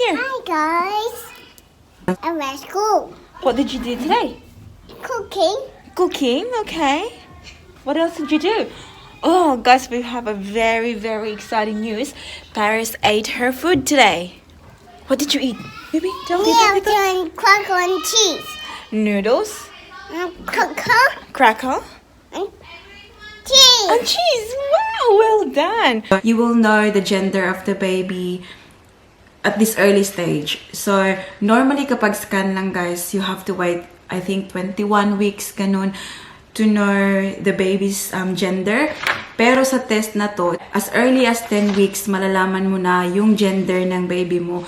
Here. Hi guys. I went to school. What did you do today? Cooking. Cooking, okay. What else did you do? Oh, guys, we have a very, very exciting news. Paris ate her food today. What did you eat? Baby, tell me. Yeah, I'm doing cracker and cheese. Noodles, Cracker cracker, and cheese. and cheese. Wow, well done. You will know the gender of the baby at this early stage. So, normally kapag scan lang guys, you have to wait, I think, 21 weeks ganun to know the baby's gender. Pero sa test na to, as early as 10 weeks, malalaman mo na yung gender ng baby mo.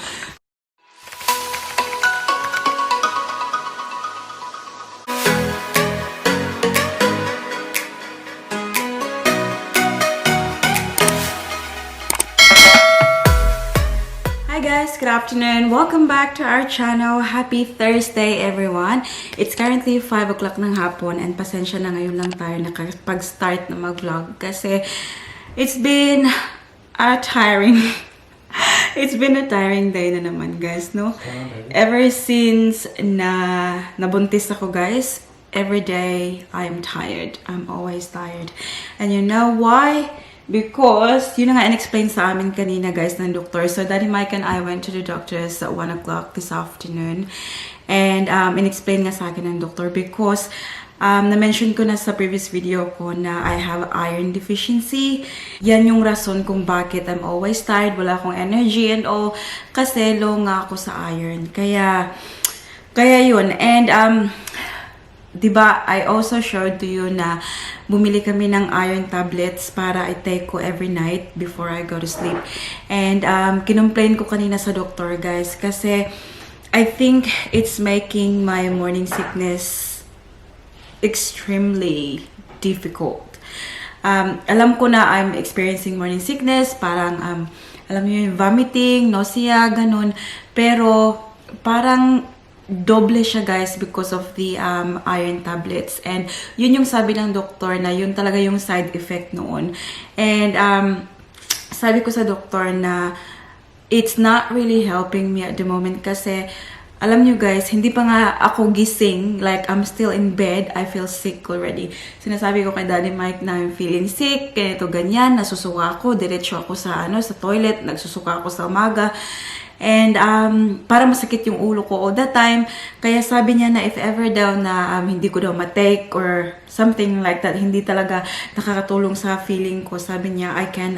Hi guys, good afternoon. Welcome back to our channel. Happy Thursday everyone. It's currently 5 o'clock ng hapon and pasensya na ngayon lang tayo nakapag-start na mag-vlog kasi it's been a tiring it's been a tiring day na naman guys, no? Ever since na nabuntis ako guys, every day I'm tired. I'm always tired. And you know why? Because, yun na nga in-explain sa amin kanina guys ng doktor. So, Daddy Mike and I went to the doctors at 1 o'clock this afternoon. And, in-explain nga sa akin ng doktor because, na-mention ko na sa previous video ko na I have iron deficiency. Yan yung rason kung bakit I'm always tired, wala akong energy and all. Kasi low nga ako sa iron. Kaya yun. And, diba, I also showed to you na bumili kami ng iron tablets para I take ko every night before I go to sleep. And kinumplain ko kanina sa doktor guys kasi I think it's making my morning sickness extremely difficult. Alam ko na I'm experiencing morning sickness, parang alam niyo yung vomiting, nausea, ganun. Pero parang doble siya guys because of the iron tablets. And yun yung sabi ng doktor na yun talaga yung side effect noon. And sabi ko sa doktor na it's not really helping me at the moment kasi alam nyo guys, hindi pa nga ako gising. Like, I'm still in bed. I feel sick already. Sinasabi ko kay Daddy Mike na I'm feeling sick, ganito, ganyan. Nasusuka ako, diretso ako sa toilet. Nagsusuka ako sa umaga. And para masakit yung ulo ko all the time. Kaya sabi niya na if ever daw na hindi ko daw matake or something like that, hindi talaga nakakatulong sa feeling ko. Sabi niya, I can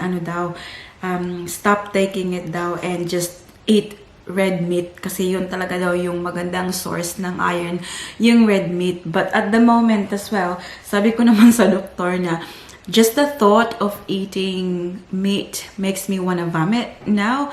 stop taking it daw and just eat red meat. Kasi yun talaga daw yung magandang source ng iron, yung red meat. But at the moment as well, sabi ko naman sa doktor na just the thought of eating meat makes me wanna vomit now.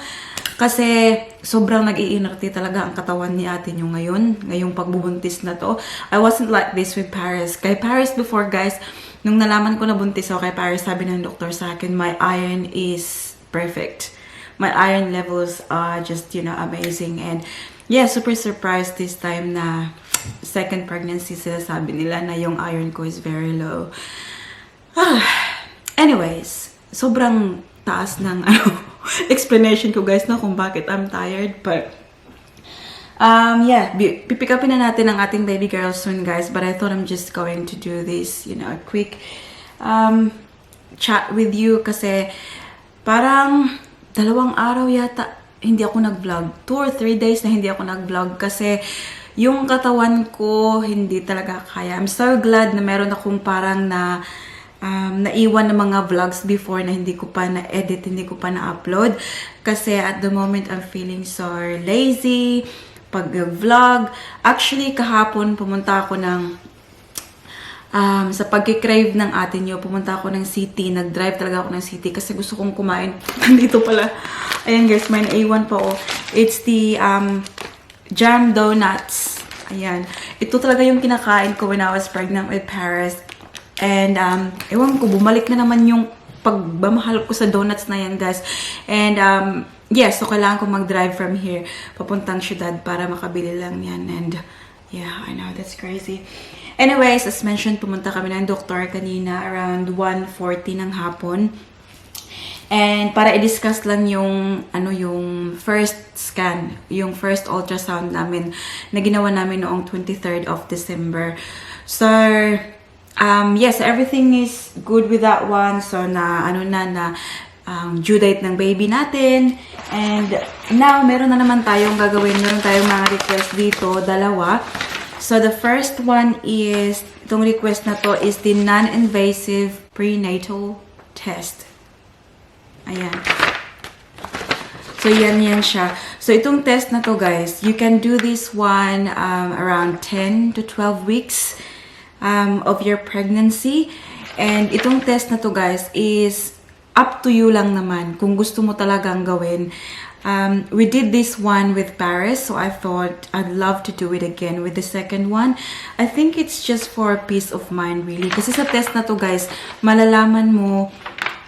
Kasi sobrang nag-iinerte talaga ang katawan ni ate nyo ngayong pagbubuntis na to. I wasn't like this with Paris. Kay Paris before guys, nung nalaman ko na buntis ako kay Paris, sabi ng doktor sa akin, my iron is perfect. My iron levels are just, amazing. And yeah, super surprised this time na second pregnancy sila sabi nila na yung iron ko is very low. Anyways, sobrang taas ng explanation ko guys na kung bakit I'm tired. But yeah, pipick upin na natin ang ating baby girl soon guys. But I thought I'm just going to do this, a quick chat with you kasi parang 2 araw yata hindi ako nag-vlog. 2 or 3 days na hindi ako nag-vlog kasi yung katawan ko hindi talaga kaya. I'm so glad na meron akong parang naiwan ng mga vlogs before na hindi ko pa na-edit, hindi ko pa na-upload. Kasi at the moment, I'm feeling so lazy pag-vlog. Actually, kahapon pumunta ako sa pagkikrave ng ate nyo, pumunta ako ng city. Nag-drive talaga ako ng city kasi gusto kong kumain. Dito pala. Ayan guys, may naiwan pa oh. It's the jam donuts. Ayan. Ito talaga yung kinakain ko when I was pregnant with Paris. And, ewan ko, bumalik na naman yung pagmamahal ko sa donuts na yan, guys. And, yes, so kailangan ko mag-drive from here papuntang syudad para makabili lang yan. And, yeah, I know, that's crazy. Anyways, as mentioned, pumunta kami ng doktor kanina around 1:40 ng hapon. And para i-discuss lang yung yung first scan, yung first ultrasound namin na ginawa namin noong 23rd of December. So, yes, everything is good with that one. So, due date ng baby natin. And now, meron na naman tayong gagawin. Meron tayong mga request dito, dalawa. So, the first one is, itong request na to is the non-invasive prenatal test. Ayan. So, yan siya. So, itong test na to, guys, you can do this one around 10 to 12 weeks of your pregnancy. And itong test na to, guys, is up to you lang naman kung gusto mo talagang gawin. We did this one with Paris, so I thought I'd love to do it again with the second one. I think it's just for peace of mind, really. Kasi sa test na to, guys, malalaman mo,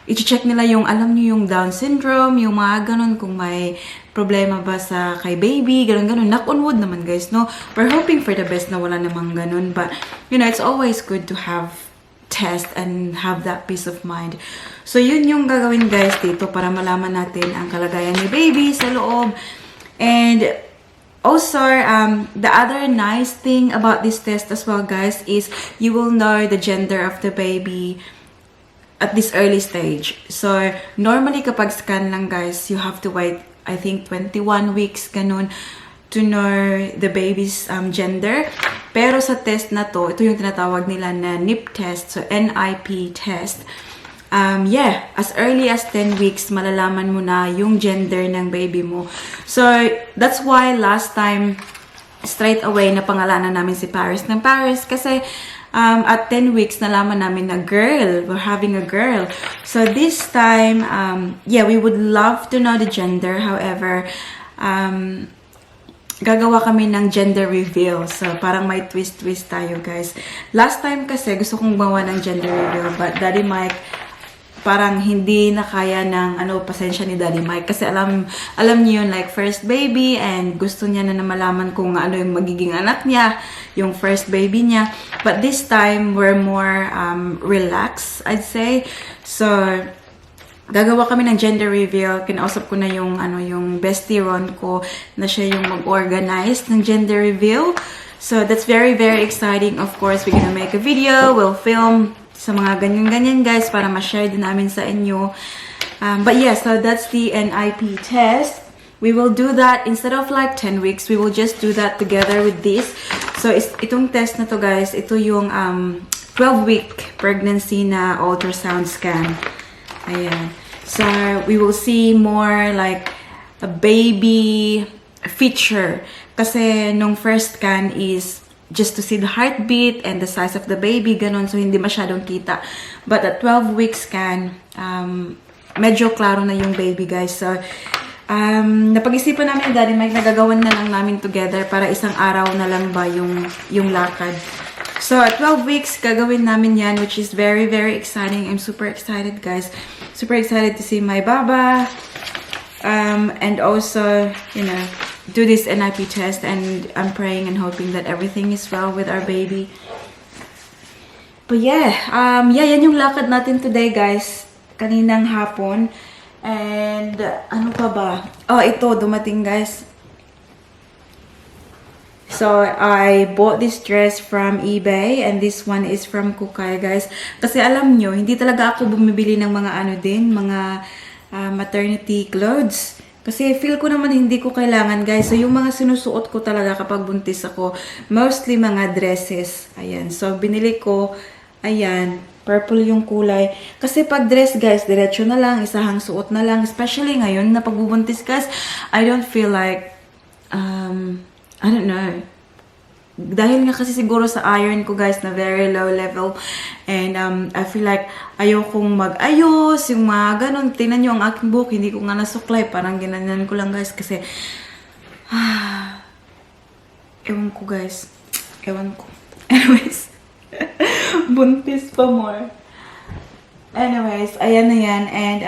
i-check nila yung, alam niyo yung Down syndrome, yung mga ganun, kung may problema ba sa kay baby, ganun. Knock on wood naman, guys, no? We're hoping for the best na wala namang ganun. But, it's always good to have test and have that peace of mind. So, yun yung gagawin, guys, dito para malaman natin ang kalagayan ni baby sa loob. And, also, the other nice thing about this test as well, guys, is you will know the gender of the baby at this early stage. So, normally kapag scan lang, guys, you have to wait, I think, 21 weeks, ganun, to know the baby's gender. Pero sa test na to, ito yung tinatawag nila na NIP test, so NIP test. As early as 10 weeks, malalaman mo na yung gender ng baby mo. So, that's why last time, straight away, napangalanan namin si Paris ng Paris kasi at 10 weeks, nalaman namin na girl. We're having a girl. So, this time, we would love to know the gender. However, gagawa kami ng gender reveal. So, parang may twist-twist tayo, guys. Last time kasi, gusto kong gawa ng gender reveal. But Daddy Mike, parang hindi na kaya ng pasensya ni Daddy Mike. Kasi alam niyo yun, like, first baby, and gusto niya na malaman kung ano yung magiging anak niya, yung first baby niya. But this time, we're more relaxed, I'd say. So, gagawa kami ng gender reveal. Kinausap ko na yung bestie Ron ko na siya yung mag-organize ng gender reveal. So, that's very, very exciting. Of course, we're gonna make a video. We'll film sa mga ganyan-ganyan, guys, para ma-share din namin sa inyo. But yeah, so that's the NIP test. We will do that instead of like 10 weeks. We will just do that together with this. So, itong test na to, guys, ito yung 12-week pregnancy na ultrasound scan. Ayan. So, we will see more like a baby feature. Kasi nung first scan is just to see the heartbeat and the size of the baby, ganun. So, hindi masyadong kita. But at 12-week scan, medyo klaro na yung baby, guys. So, napag-isipan namin, Daddy Mike, nagagawan na lang namin together para isang araw na lang ba yung lakad. So, at 12 weeks, gagawin namin yan, which is very, very exciting. I'm super excited, guys. Super excited to see my baba. And also, do this NIP test. And I'm praying and hoping that everything is well with our baby. But yeah, yan yung lakad natin today, guys. Kaninang hapon. And, ano pa ba? Oh, ito, dumating, guys. So, I bought this dress from eBay and this one is from Kukay, guys. Kasi alam nyo, hindi talaga ako bumibili ng mga mga maternity clothes. Kasi feel ko naman hindi ko kailangan, guys. So, yung mga sinusuot ko talaga kapag buntis ako, mostly mga dresses. Ayan. So, binili ko, ayan, purple yung kulay. Kasi pag dress, guys, diretso na lang, isahang suot na lang. Especially ngayon na pagbubuntis, guys, I don't feel like, I don't know. Dahil nga kasi siguro sa iron ko, guys, na very low level. And I feel like ayokong mag-ayos, yung mga ganun. Tingnan nyo ang aking book, hindi ko nga nasuklay. Parang ginanyan ko lang, guys, kasi ewan ko, guys. Ewan ko. Anyways, buntis pa more. Anyways, ayan na yan. And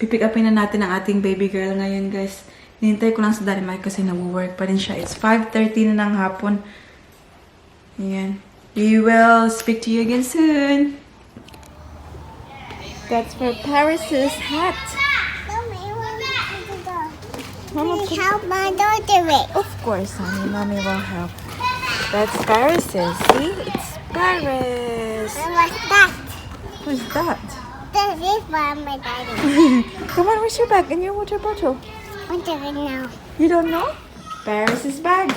pipick upin na natin ang ating baby girl ngayon, guys. Hinintay ko lang sa Daddy Mike kasi nag-work pa rin siya. It's 5:30 na ng hapon. Ayan. We will speak to you again soon. That's for Paris's hat. Mama, Mommy, help my daughter with. of course, honey. Mommy will help. That's Paris's. See? It's Paris. And what's that? Who's that? This is for my daddy. Come on, where's your bag and your water bottle? What's it now? You don't know? Paris's bag.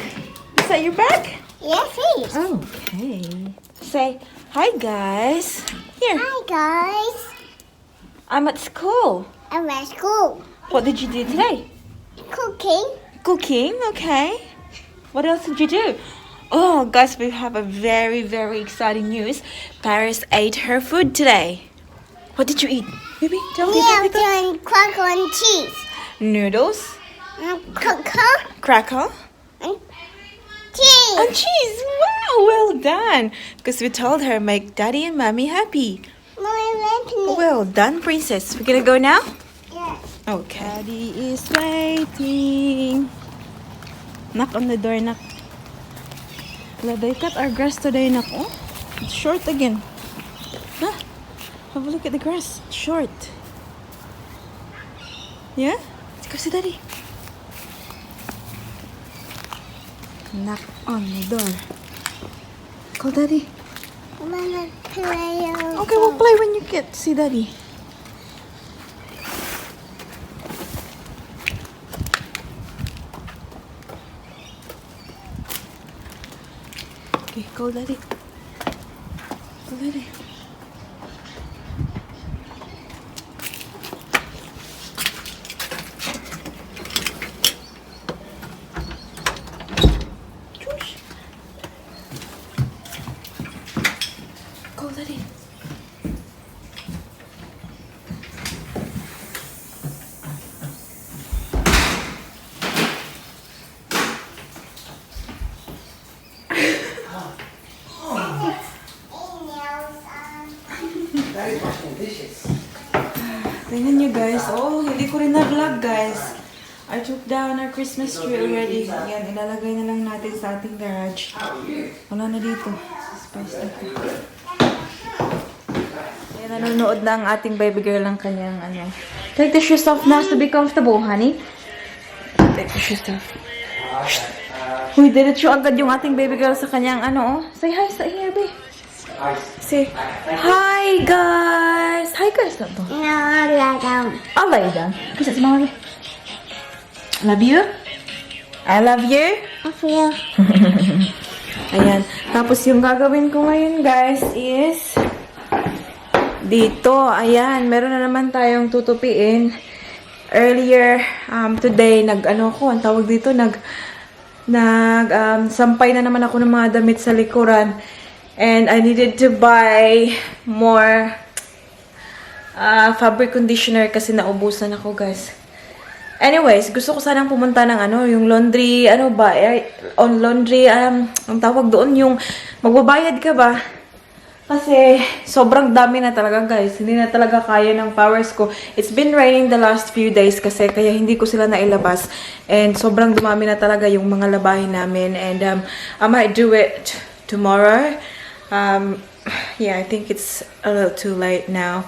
Is that your bag? Yes, please. Okay. Say, hi guys. Here, Hi, guys. I'm at school. I'm at school. What did you do today? Cooking. Cooking, okay. What else did you do? Oh, guys, we have a very, very exciting news. Paris ate her food today. What did you eat? Baby, tell me. Yeah, doing cracker and cheese. Noodles, Cracker cracker, and cheese. and cheese. Wow, well done. Because we told her, make daddy and mommy happy. Mommy, let me. Well done, princess. We're gonna go now? Yes. Okay. Daddy is waiting. Knock on the door, knock. Well, they cut our grass today, knock. Oh, it's short again. Huh? Have a look at the grass. It's short. Yeah? Let's go see daddy. Knock on the door. Call daddy. Mama, play. Okay, we'll play when you get to see daddy. Okay, call daddy. Call daddy. Shush. Call daddy. Daddy's washing dishes. Tingnan nyo guys. Oh, hindi ko rin na-vlog guys. I took down our Christmas tree already. Yan, ilalagay na lang natin sa ating garage. Wala na dito. Spice na ko. Yan, nanonood na ang ating baby girl ng kanyang ano. Take the shoes off now to be comfortable, honey. Take the shoes off. Uy, diretso agad yung ating baby girl sa kanyang ano, oh. Say hi sa here, babe. Say, hi guys! Hi guys na to. No, lie down. I'll lay down. Bisa si mama. Love you? I love you? I feel. Ayan. Tapos yung gagawin ko ngayon guys is dito. Ayan. Meron na naman tayong tutupiin. Earlier today, nag-ano ko, ang tawag dito, sampay na naman ako ng mga damit sa likuran. And I needed to buy more fabric conditioner kasi naubusan ako, guys. Anyways, gusto ko sanang pumunta ng ano, yung laundry, ano ba, on laundry, ang tawag doon, yung magbabayad ka ba? Kasi sobrang dami na talaga, guys. Hindi na talaga kaya ng powers ko. It's been raining the last few days kasi kaya hindi ko sila nailabas. And sobrang dumami na talaga yung mga labahin namin. And I might do it tomorrow. Yeah, I think it's a little too late now.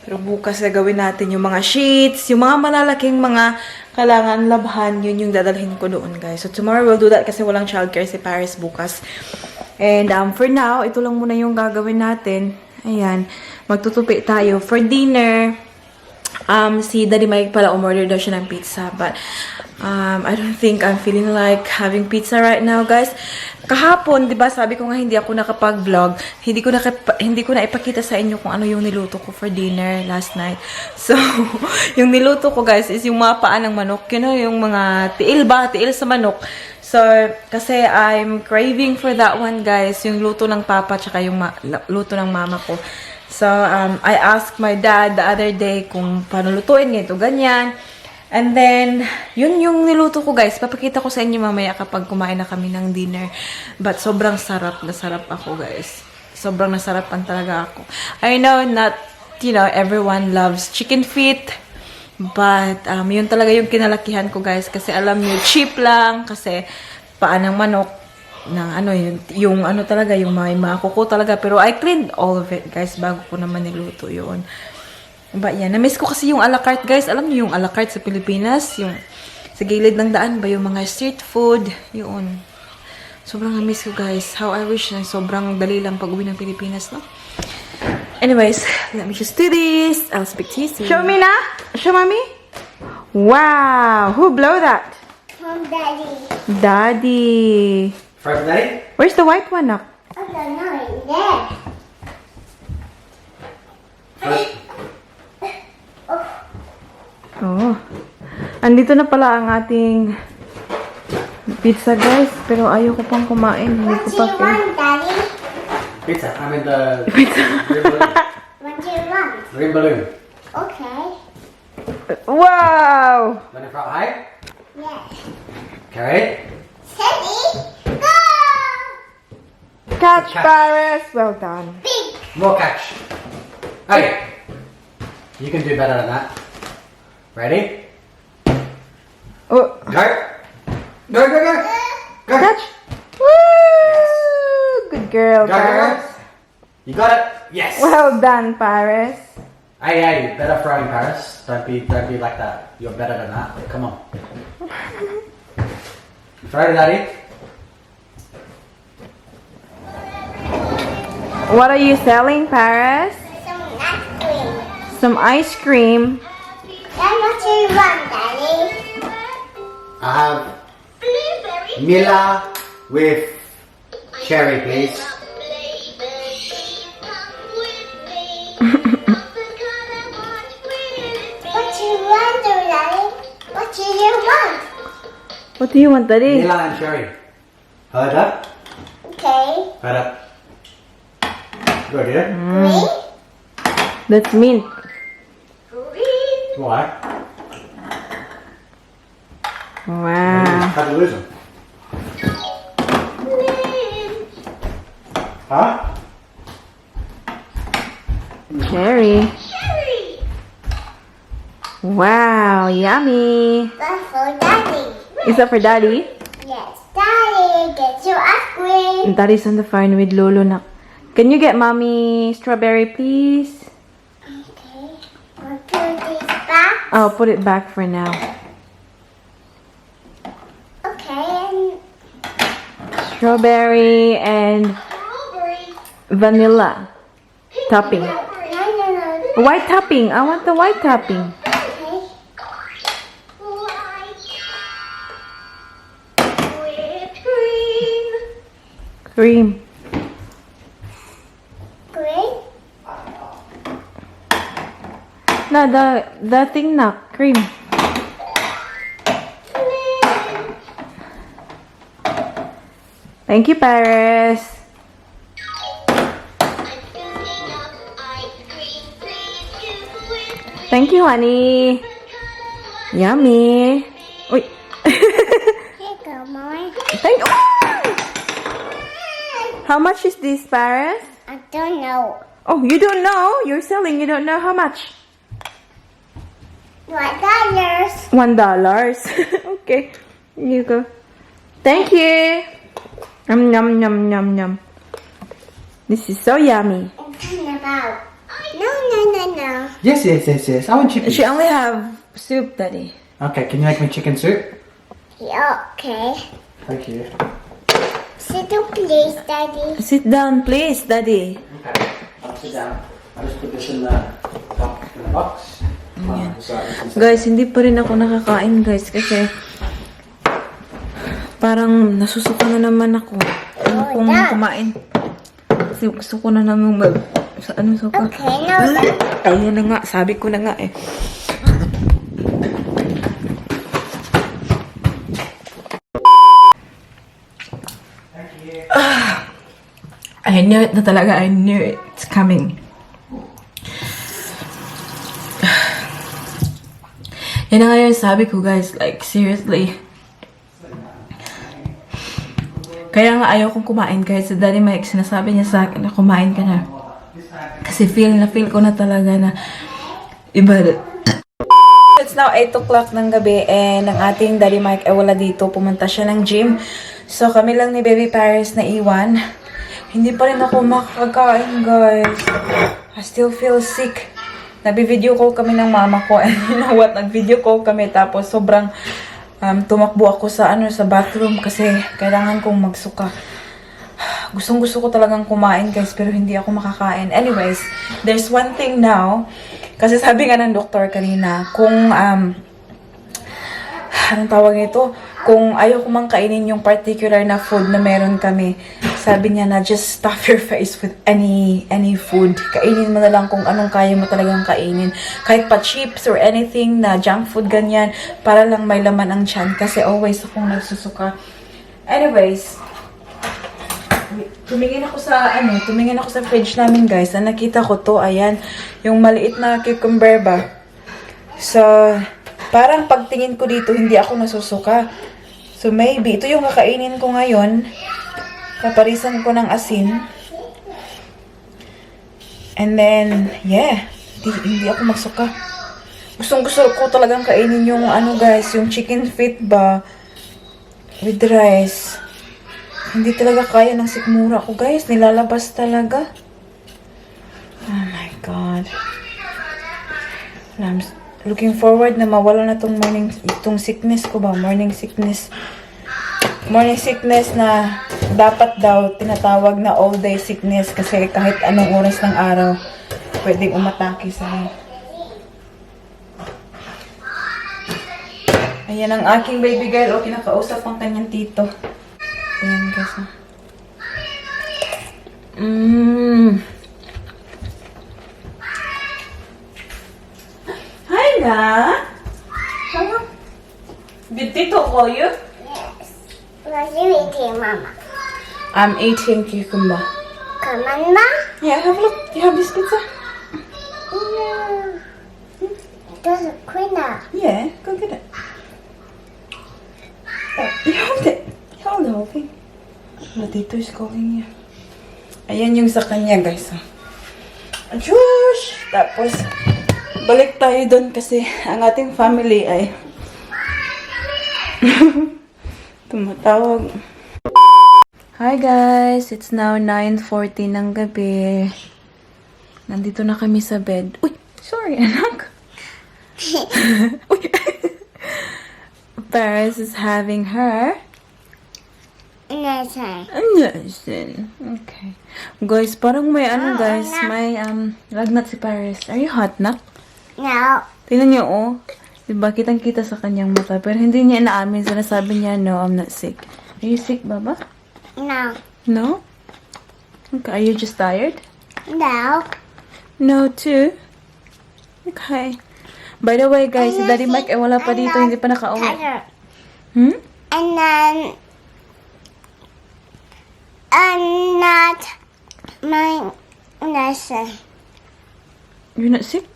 Pero bukas na gawin natin yung mga sheets, yung mga malalaking mga kailangan labhan, yun yung dadalhin ko doon, guys. So tomorrow we'll do that kasi walang childcare si Paris bukas. And for now, ito lang muna yung gagawin natin. Ayan, magtutupi tayo. For dinner, si Daddy Mike pala umorder daw siya ng pizza. But I don't think I'm feeling like having pizza right now, guys. Kahapon, 'di ba, sabi ko nga hindi ako nakapag-vlog. Hindi ko na ipakita sa inyo kung ano yung niluto ko for dinner last night. So, yung niluto ko, guys, is yung mga paa ng manok. You know, yung mga tiil sa manok. So, kasi I'm craving for that one, guys. Yung luto ng papa tsaka yung luto ng mama ko. So, I asked my dad the other day kung paano lutuin ganito, ganyan. And then, yun yung niluto ko, guys. Papakita ko sa inyo mamaya kapag kumain na kami ng dinner. But sobrang sarap na sarap ako, guys. Sobrang nasarapan talaga ako. I know not, everyone loves chicken feet. But, yun talaga yung kinalakihan ko, guys. Kasi alam nyo, cheap lang. Kasi, paan ng manok. Yung may makuko talaga. Pero I cleaned all of it, guys, bago ko naman niluto yun. Ba yan? Na-miss ko kasi yung a la carte, guys. Alam niyo yung a la carte sa Pilipinas? Yung sa gilid ng daan ba? Yung mga street food. Yun. Sobrang na-miss ko, guys. How I wish na sobrang dali lang pag-uwi ng Pilipinas, no? Anyways, let me just do this. I'll speak to you soon. Show me na. Show mommy. Wow. Who blow that? From Daddy. Daddy. From Daddy? Where's the white one, nak? I don't know. It's there. Oh. Andito na pala ang ating pizza, guys. Pero ayoko pang kumain. Hindi What ko do pa you want, Daddy? Pizza. I mean the green balloon. What do you want? Green balloon. Okay. Wow! Want it from high? Yes. Okay. Steady. Go! Catch, Catch. Paris. Well done. Big. More catch. Hey. You can do better than that. Ready? Oh, Go. Go, go, go. Go. catch. Woo! Good girl, Go, go, go. Paris. You got it? Yes. Well done, Paris. Hey, hey, better throwing, Paris. Don't be like that. You're better than that. Come on. Throw to Daddy. What are you selling, Paris? Some ice cream. Some ice cream. Then what do you want, Daddy? I have Mila with cherry, please. What do you want, Daddy? What do you want? What do you want, Daddy? Mila and cherry. Hold up. Okay. Hold up. Good, yeah? Green. That's mint. Green. Why? Wow. How'd you lose them? Green. Huh? Cherry. Cherry. Wow, yummy. That's for Daddy. Is that for Daddy? Yes. Daddy, get your ice cream. Daddy's on the phone with Lolo na. Can you get mommy strawberry, please? Okay. I'll put this back. I'll put it back for now. Okay. And Strawberry and strawberry. vanilla topping. No, no, no. White topping. I want the white topping. Okay. Whipped cream. Cream. Green. No, the thing na cream. Thank you, Paris. Thank you, honey. Yummy. Uy. Here you go, Mommy. Thank you. How much is this, Paris? I don't know. Oh, you don't know? You're selling. You don't know how much? $1. $1. Okay. Here you go. Thank you. Yum, yum, yum, yum, yum. This is so yummy. It's about. No. Yes, yes, yes, yes. I want chicken. She only have soup, Daddy. Okay, can you make me chicken soup? Yeah, okay. Thank you. Sit down, please, Daddy. Sit down, please, Daddy. Okay, I'll sit down. I'll just put this in the box. Guys, hindi pa rin ako nakakain, guys, kasi parang nasusuka na naman ako. Ano kung kumain? Kasi gusto ko na naman ano suka? Okay, now that. Ayun na nga, sabi ko na nga eh. I knew it na talaga. I knew it's coming. Yan na nga yung sabi ko, guys. Like, seriously. Kaya nga ayaw kong kumain. Kahit sa Daddy Mike, sinasabi niya sa akin na kumain ka na. Kasi feel ko na talaga na iba. It's now 8 o'clock ng gabi and ang ating Daddy Mike ay wala dito. Pumunta siya ng gym. So kami lang ni Baby Paris na iwan. Hindi pa rin ako makakain, guys. I still feel sick. Nagbi-video call kami ng mama ko. And you know what? Nag-video call kami. Tapos sobrang tumakbo ako sa bathroom kasi kailangan kong magsuka. Gustong-gusto ko talagang kumain, guys, pero hindi ako makakain. Anyways, there's one thing now. Kasi sabi nga ng doktor kanina, kung anong tawag nito? Kung ayaw ko mang kainin yung particular na food na meron kami, sabi niya na just stuff your face with any food. Kainin mo na lang kung anong kaya mo talagang kainin. Kahit pa chips or anything na junk food ganyan, para lang may laman ang tiyan. Kasi always akong nagsusuka. Anyways, tumingin ako sa fridge namin, guys. Na nakita ko to, ayan, yung maliit na cucumber ba. So, parang pagtingin ko dito, hindi ako nasusuka. So, maybe, ito yung kakainin ko ngayon. Paparisan ko ng asin. And then, yeah, hindi ako magsuka. Gusto ko talagang kainin yung, guys, yung chicken feet ba, with rice. Hindi talaga kaya ng sikmura ko, guys. Nilalabas talaga. Oh my God. I'm looking forward na mawala na itong sickness ko ba? Morning sickness. Morning sickness na dapat daw tinatawag na all day sickness kasi kahit anong oras ng araw pwedeng umatake sa akin. Ayan ang aking baby girl. O, kinakausap ang kanyang tito. Ayan, guys. Hi, na. Hello. Did Tito call you? Yes. What are you eating, Mama? I'm eating cucumber. Come on, Ma. Yeah, have a look. You have this pizza? No. There's a quinoa. Yeah, go get it. Oh, you hold it. You hold the whole thing. Wala, Tito is calling you. Ayan yung sa kanya, guys. Ayush! Tapos, balik tayo doon kasi ang ating family ay tumatawag. Hi guys! It's now 9:40 ng gabi. Nandito na kami sa bed. Uy! Sorry, anak! Uy! Paris is having her Lesson. lesson. Okay. Guys, parang may guys, may lagnat si Paris. Are you hot, nak? No. Tingnan niyo, oh. Diba, kitang-kita sa kanyang mata. Pero hindi niya inaamin. Sinasabi niya, no, I'm not sick. Are you sick, Baba? No. No? Okay, are you just tired? No. No, too? Okay. By the way, guys, si Daddy Mike ay wala pa dito. Hindi pa nakauwi. Hmm? And then, I'm not my lesson. You're not sick?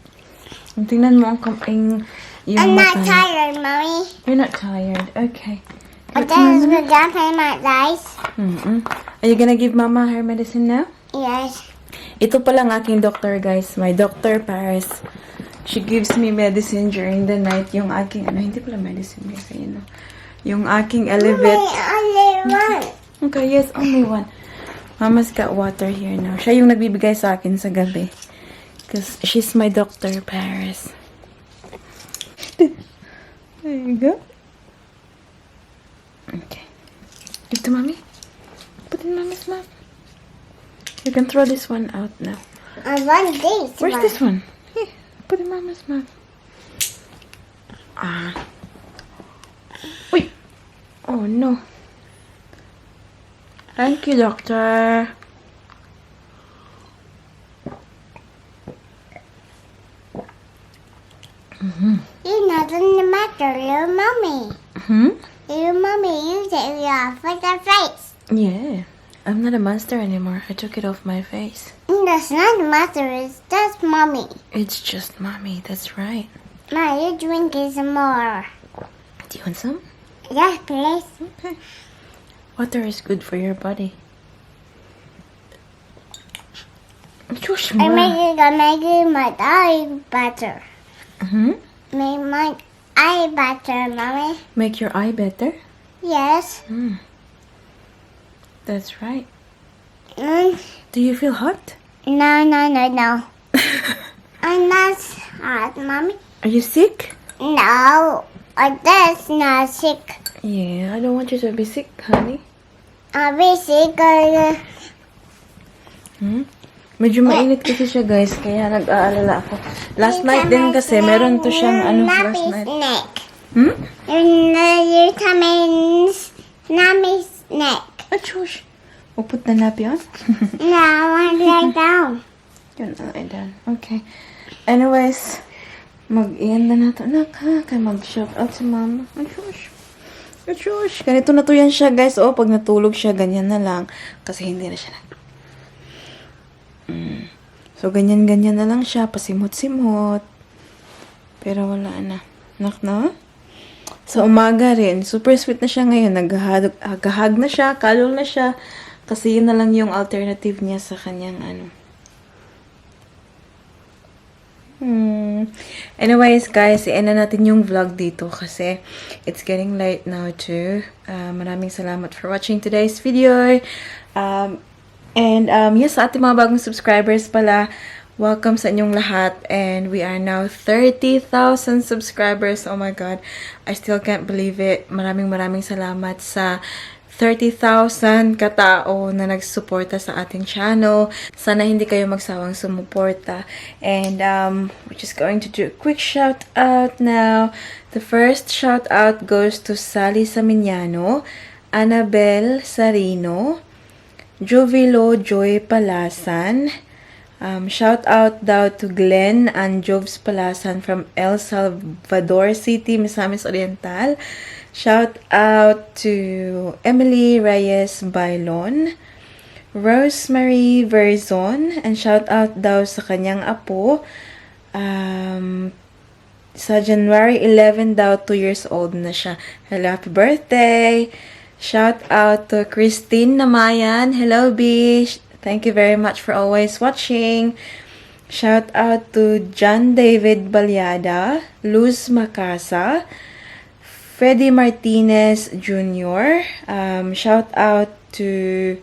Tingnan mo yung I'm not mata niya. tired, Mommy. You're not tired. Okay. But then we're gonna pay my rice. Are you gonna give Mama her medicine now? Yes. Ito pala ang aking doctor, guys. My doctor, Paris. She gives me medicine during the night. Yung aking, hindi pala medicine, guys. Yung aking Elevate. Only one. Okay, yes, only one. Mama's got water here now. Siya yung nagbibigay sa akin sa gabi. Because she's my doctor, Paris. There you go. Okay. Give to Mommy. Put in Mommy's mouth. You can throw this one out now. I want this Where's one. this one? Here, put in Mama's mouth. Wait. Oh, no. Thank you, doctor. You're not in the matter, little Mommy. Little Mommy, you take it off with the face. Yeah. I'm not a monster anymore. I took it off my face. That's not the matter, it's just Mommy. It's just Mommy. That's right. Ma, you drinking some more. Do you want some? Yes, please. Okay. Water is good for your body. Josh, I make it my eye better. Make my eye better, Mommy. Make your eye better? Yes. That's right. Mm. Do you feel hot? No. I'm not hot, Mommy. Are you sick? No, that's not sick. Yeah, I don't want you to be sick, honey. I'll be sick. Medyo mainit kasi siya, guys, kaya nag-aalala ako. Last night din kasi, meron to siyang last night. Neck. Hmm? Your tummy's Mommy's neck. Achush. We'll put the nappy on. No, I want to lie down. Yun, lie down. Okay. Anyways, mag-iyan na nato, anak, ha? Kaya mag-shout out si mama. Achush. Achush. Ganito na to yan siya, guys. Oh, pag natulog siya, ganyan na lang. Kasi hindi na siya So, ganyan-ganyan na lang siya. Pasimot-simot. Pero wala na. Anak, no? Sa umaga rin, super sweet na siya ngayon. Naghahag na siya, kalol na siya. Kasi yun na lang yung alternative niya sa kanyang Anyways, guys, i-end na natin yung vlog dito kasi it's getting late now too. Maraming salamat for watching today's video. Yes, sa ating mga bagong subscribers pala, welcome sa inyong lahat. And we are now 30,000 subscribers. Oh my God. I still can't believe it. Maraming salamat sa 30,000 katao na nagsuporta sa ating channel. Sana hindi kayo magsawang sumuporta. And we're just going to do a quick shout out now. The first shout out goes to Sally Saminiano, Annabel Sarino, Jovilo Joy Palasan. Shout out daw to Glenn and Jobs Palasan from El Salvador City, Misamis Oriental. Shout out to Emily Reyes Bailon, Rosemary Verzon, and shout out daw sa kanyang apo. Sa January 11 daw, 2 years old na siya. Hello, happy birthday! Shout out to Christine Namayan. Hello, Bish. Thank you very much for always watching. Shout out to John David Balyada, Luz Macasa, Freddie Martinez Jr. Shout out to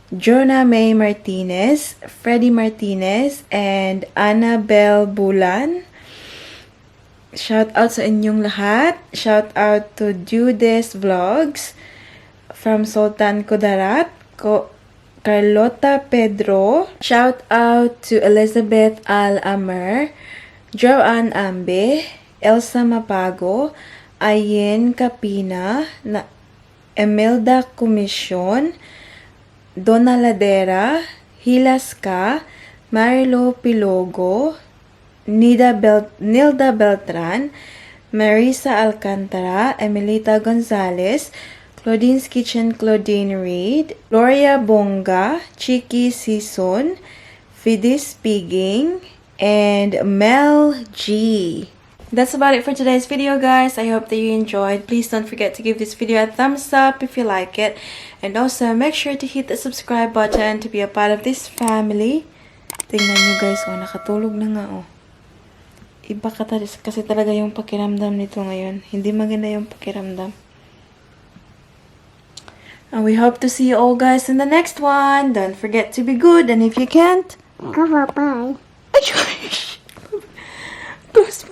Jonah May Martinez, Freddie Martinez, and Annabelle Bulan. Shout out sa inyong lahat. Shout out to Judes Vlogs from Sultan Kudarat, Carlota Pedro. Shout out to Elizabeth Al-Amer, Joanne Ambe, Elsa Mapago, Ayen Capina, Emelda Commission, Donna Ladera, Hilaska, Marilo Pilogo, Nilda Beltran, Marisa Alcantara, Emilita Gonzalez, Claudine's Kitchen Claudine Reed, Gloria Bonga, Chiki Sison, Fidis Piging, and Mel G. That's about it for today's video, guys. I hope that you enjoyed. Please don't forget to give this video a thumbs up if you like it. And also, make sure to hit the subscribe button to be a part of this family. Tingnan nyo, guys. Oh, nakatulog na nga, oh. Iba kasi talaga yung pakiramdam nito ngayon. Hindi maganda yung pakiramdam. And we hope to see you all, guys, in the next one. Don't forget to be good. And if you can't, Go bye. close